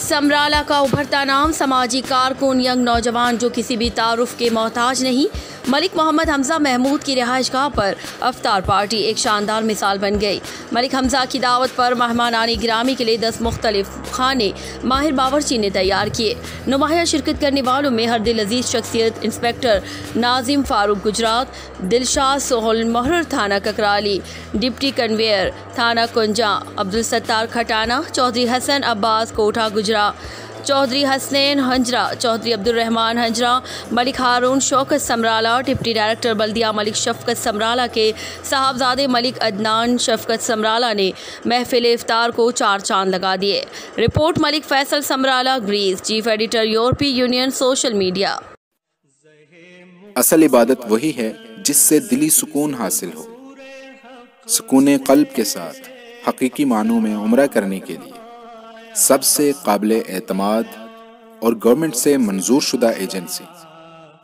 समराला का उभरता नाम, समाजी कारकुन, यंग नौजवान जो किसी भी तारुफ के मोहताज नहीं। मलिक मोहम्मद हमजा महमूद की रिहाइशगाह पर अफ्तार पार्टी एक शानदार मिसाल बन गई। मलिक हमजा की दावत पर मेहमानानी गिरामी के लिए 10 मुख्तलिफ खाने माहिर बावर्ची ने तैयार किए। नुमाया शिरकत करने वालों में हर दिल अजीज शख्सियत इंस्पेक्टर नाजिम फारूक गुजरात, दिलशाद सोहल मोहर थाना ककराली, डिप्टी कन्वेयर थाना कुंजा अब्दुल सत्तार खटाना, चौधरी हसन अब्बास कोठा गुजरा, चौधरी हसनैन हंजरा, चौधरी अब्दुल रहमान हंजरा, मलिक हारून शौकत समराला, डिप्टी डायरेक्टर बल्दिया मलिक शफकत समराला के साहबजादे मलिक अदनान शफकत समराला ने महफिल इफ्तार को 4 चांद लगा दिए। Report Malik Faisal Samrala, Greece, chief editor यूरोपीय यूनियन सोशल मीडिया। असल इबादत वही है जिससे दिली सुकून हासिल हो। सुकून कल्ब के साथ हकीकी मानों में उम्रा करने के लिए सबसे काबिल एतमाद और गवर्नमेंट से मंजूर शुदा एजेंसी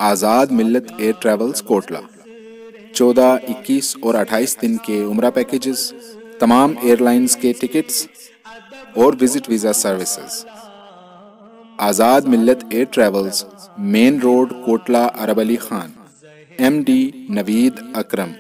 आज़ाद मिल्लत एयर ट्रैवल्स कोटला 14, 21 और 28 दिन के उम्रा पैकेजेस, तमाम एयरलाइंस के टिकट्स और visit visa services. Azad Millat air travels, main road, Kotla, Arab Ali Khan, MD Naveed अकरम।